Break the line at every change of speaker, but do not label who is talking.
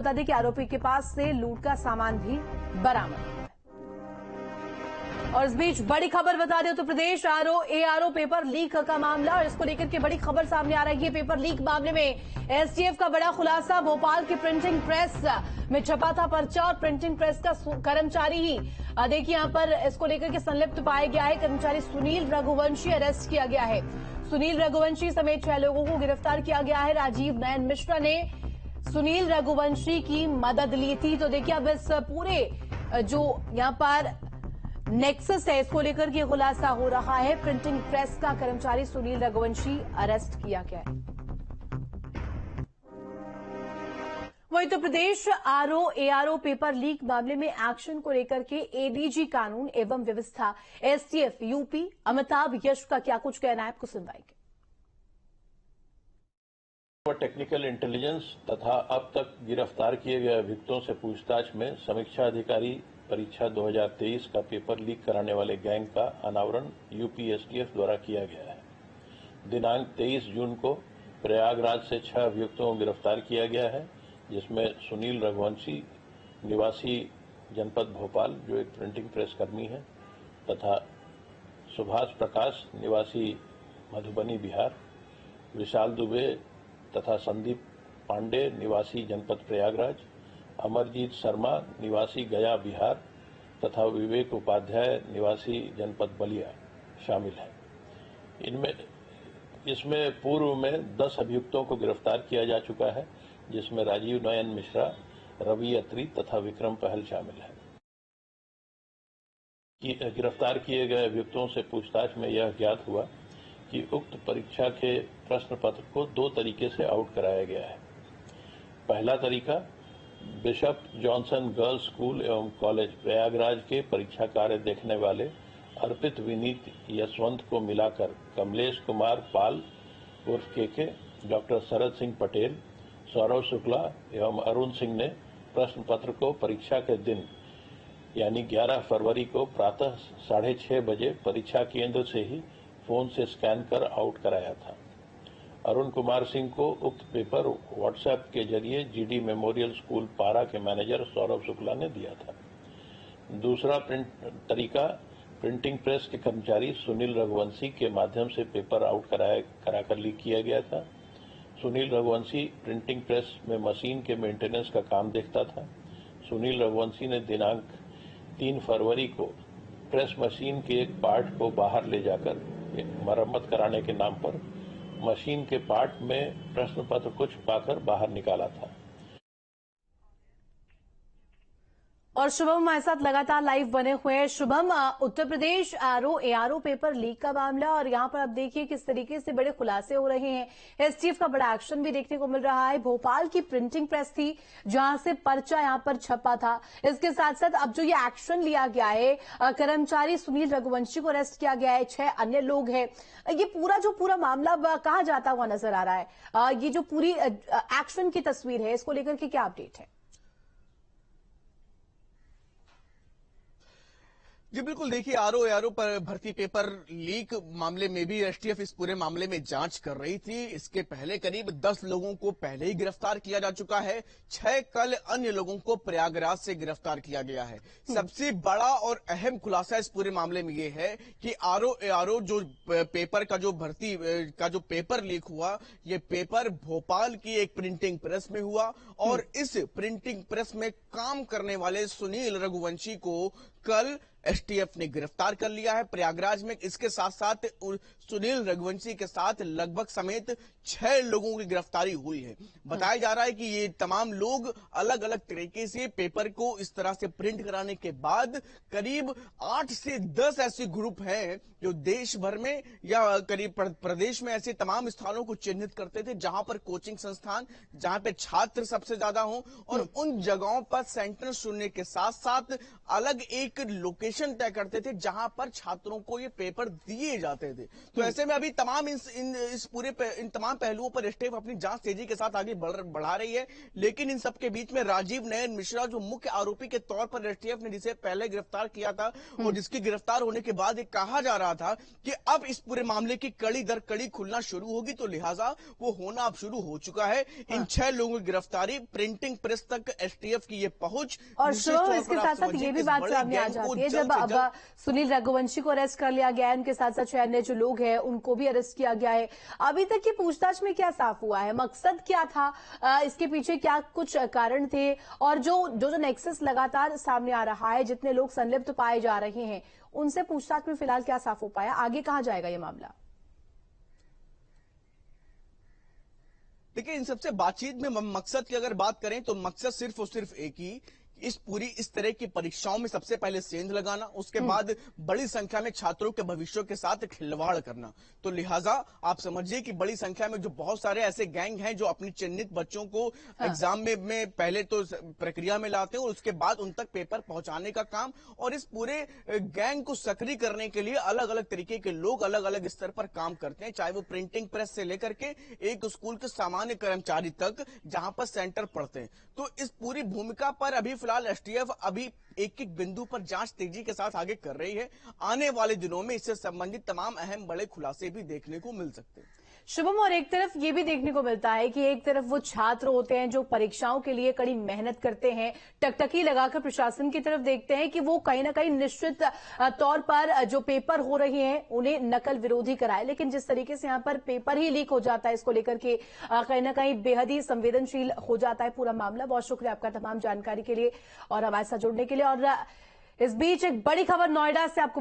बता दें कि आरोपी के पास से लूट का सामान भी बरामद हुआ है। और इस बीच बड़ी खबर बता दें, Uttar Pradesh ARO paper leak का मामला, और इसको लेकर के बड़ी खबर सामने आ रही है। पेपर लीक मामले में एसटीएफ का बड़ा खुलासा। भोपाल की प्रिंटिंग प्रेस में छपा था पर्चा, और प्रिंटिंग प्रेस का कर्मचारी ही देखिए यहां पर इसको लेकर के संलिप्त पाया गया है। कर्मचारी सुनील रघुवंशी अरेस्ट किया गया है। सुनील रघुवंशी समेत 6 लोगों को गिरफ्तार किया गया है। राजीव नयन मिश्रा ने सुनील रघुवंशी की मदद ली थी। तो देखिए अब इस पूरे जो यहां पर नेक्सस है, इसको लेकर के खुलासा हो रहा है। प्रिंटिंग प्रेस का कर्मचारी सुनील रघुवंशी अरेस्ट किया गया है। वहीं Uttar Pradesh ARO paper leak मामले में एक्शन को लेकर के एडीजी कानून एवं व्यवस्था एसटीएफ यूपी अमिताभ यश का क्या कुछ कहना है, आपको सुनवाएंगे।
टेक्निकल इंटेलिजेंस तथा अब तक गिरफ्तार किए गए अभियुक्तों से पूछताछ में समीक्षा अधिकारी परीक्षा 2023 का पेपर लीक कराने वाले गैंग का अनावरण यूपी एसटीएफ द्वारा किया गया है। दिनांक 23 जून को प्रयागराज से 6 अभियुक्तों को गिरफ्तार किया गया है, जिसमें सुनील रघुवंशी निवासी जनपद भोपाल जो एक प्रिंटिंग प्रेस कर्मी है, तथा सुभाष प्रकाश निवासी मधुबनी बिहार, विशाल दुबे तथा संदीप पांडे निवासी जनपद प्रयागराज, अमरजीत शर्मा निवासी गया बिहार तथा विवेक उपाध्याय निवासी जनपद बलिया शामिल हैं। इसमें पूर्व में 10 अभियुक्तों को गिरफ्तार किया जा चुका है, जिसमें राजीव नयन मिश्रा, रवि अत्री तथा विक्रम पहल शामिल है। गिरफ्तार किए गए अभियुक्तों से पूछताछ में यह ज्ञात हुआ कि उक्त परीक्षा के प्रश्न पत्र को 2 तरीके से आउट कराया गया है। पहला तरीका बिशप जॉनसन गर्ल्स स्कूल एवं कॉलेज प्रयागराज के परीक्षा कार्य देखने वाले अर्पित विनीत यशवंत को मिलाकर कमलेश कुमार पाल उर्फ केके, डॉक्टर शरद सिंह पटेल, सौरव शुक्ला एवं अरुण सिंह ने प्रश्न पत्र को परीक्षा के दिन यानी 11 फरवरी को प्रातः 6:30 बजे परीक्षा केंद्र से ही फोन से स्कैन कर आउट कराया था। अरुण कुमार सिंह को उक्त पेपर व्हाट्सएप के जरिए जीडी मेमोरियल स्कूल पारा के मैनेजर सौरभ शुक्ला ने दिया था। दूसरा तरीका प्रिंटिंग प्रेस के कर्मचारी सुनील रघुवंशी के माध्यम से पेपर आउट कराकर लीक किया गया था। सुनील रघुवंशी प्रिंटिंग प्रेस में मशीन के मेंटेनेंस का काम देखता था। सुनील रघुवंशी ने दिनांक 3 फरवरी को प्रेस मशीन के एक पार्ट को बाहर ले जाकर मरम्मत कराने के नाम पर मशीन के पार्ट में प्रश्न पत्र को छुपाकर बाहर निकाला था।
और शुभम हमारे साथ लगातार लाइव बने हुए हैं। Shubham, Uttar Pradesh ARO paper leak का मामला, और यहां पर अब देखिए किस तरीके से बड़े खुलासे हो रहे हैं। एसटीएफ का बड़ा एक्शन भी देखने को मिल रहा है। भोपाल की प्रिंटिंग प्रेस थी जहां से पर्चा यहां पर छपा था। इसके साथ साथ अब जो ये एक्शन लिया गया है, कर्मचारी सुनील रघुवंशी को अरेस्ट किया गया है, 6 अन्य लोग हैं। ये पूरा मामला कहां जाता हुआ नजर आ रहा है? ये जो पूरी एक्शन की तस्वीर है, इसको लेकर के क्या अपडेट है?
जी बिल्कुल, देखिए एआरओ पर भर्ती पेपर लीक मामले में भी एसटीएफ इस पूरे मामले में जांच कर रही थी। इसके पहले करीब 10 लोगों को पहले ही गिरफ्तार किया जा चुका है। 6 कल अन्य लोगों को प्रयागराज से गिरफ्तार किया गया है। सबसे बड़ा और अहम खुलासा इस पूरे मामले में ये है कि एआरओ जो पेपर का जो भर्ती का जो पेपर लीक हुआ, ये पेपर भोपाल की एक प्रिंटिंग प्रेस में हुआ, और इस प्रिंटिंग प्रेस में काम करने वाले सुनील रघुवंशी को कल एसटीएफ ने गिरफ्तार कर लिया है प्रयागराज में। इसके साथ साथ सुनील रघुवंशी के साथ लगभग समेत 6 लोगों की गिरफ्तारी हुई है। बताया जा रहा है कि ये तमाम लोग अलग अलग तरीके से पेपर को इस तरह से प्रिंट कराने के बाद करीब 8 से 10 ऐसे ग्रुप हैं जो देश भर में या करीब प्रदेश में ऐसे तमाम स्थानों को चिन्हित करते थे जहां पर कोचिंग संस्थान, जहां पे छात्र सबसे ज्यादा हों, और उन जगहों पर सेंटर चुनने के साथ साथ अलग एक लोकेशन लोकेशन तय करते थे जहां पर छात्रों को ये पेपर दिए जाते थे। तो ऐसे में अभी तमाम इन तमाम पहलुओं पर एसटीएफ अपनी जांच तेजी के साथ आगे बढ़ा रही है। लेकिन इन सबके बीच में राजीव नयन मिश्रा जो मुख्य आरोपी के तौर पर एसटीएफ ने जिसे पहले गिरफ्तार किया था और जिसकी गिरफ्तार होने के बाद ये कहा जा रहा था कि अब इस पूरे मामले की कड़ी दर कड़ी खुलना शुरू होगी, तो लिहाजा वो होना अब शुरू हो चुका है। इन 6 लोगों की गिरफ्तारी, प्रिंटिंग प्रेस तक एसटीएफ की ये पहुंच,
और शुभ इसके साथ साथ ये भी बात सामने आ जाती है जब अब सुनील रघुवंशी को अरेस्ट कर लिया गया है, उनके साथ साथ 6 अन्य जो लोग हैं उनको भी अरेस्ट किया गया है। अभी तक की पूछताछ में क्या साफ हुआ है, मकसद क्या था, इसके पीछे क्या कुछ कारण थे, और जो नेक्सस लगातार सामने आ रहा है, जितने लोग संलिप्त पाए जा रहे हैं, उनसे पूछताछ में फिलहाल क्या साफ हो पाया, आगे कहां जाएगा ये मामला?
देखिए, इन सबसे बातचीत में मकसद की अगर बात करें तो मकसद सिर्फ और सिर्फ एक ही, इस तरह की परीक्षाओं में सबसे पहले सेंध लगाना, उसके बाद बड़ी संख्या में छात्रों के भविष्यों के साथ खिलवाड़ करना। तो लिहाजा आप समझिए कि बड़ी संख्या में जो बहुत सारे ऐसे गैंग हैं जो अपनी चिन्हित बच्चों को एग्जाम में पहले तो प्रक्रिया में लाते हैं और उसके बाद उन तक पेपर पहुंचाने का काम, और इस पूरे गैंग को सक्रिय करने के लिए अलग अलग तरीके के लोग अलग अलग स्तर पर काम करते हैं, चाहे वो प्रिंटिंग प्रेस से लेकर के एक स्कूल के सामान्य कर्मचारी तक जहां पर सेंटर पढ़ते हैं। तो इस पूरी भूमिका पर अभी फिलहाल एसटीएफ अभी एक एक बिंदु पर जांच तेजी के साथ आगे कर रही है। आने वाले दिनों में इससे संबंधित तमाम अहम बड़े खुलासे भी देखने को मिल सकते हैं।
शुभम, और एक तरफ ये भी देखने को मिलता है कि एक तरफ वो छात्र होते हैं जो परीक्षाओं के लिए कड़ी मेहनत करते हैं, टकटकी लगाकर प्रशासन की तरफ देखते हैं कि वो कहीं ना कहीं निश्चित तौर पर जो पेपर हो रहे हैं उन्हें नकल विरोधी कराए, लेकिन जिस तरीके से यहाँ पर पेपर ही लीक हो जाता है, इसको लेकर के कहीं ना कहीं बेहद ही संवेदनशील हो जाता है पूरा मामला। बहुत शुक्रिया आपका तमाम जानकारी के लिए और हमारे साथ जुड़ने के लिए। और इस बीच एक बड़ी खबर नोएडा से आपको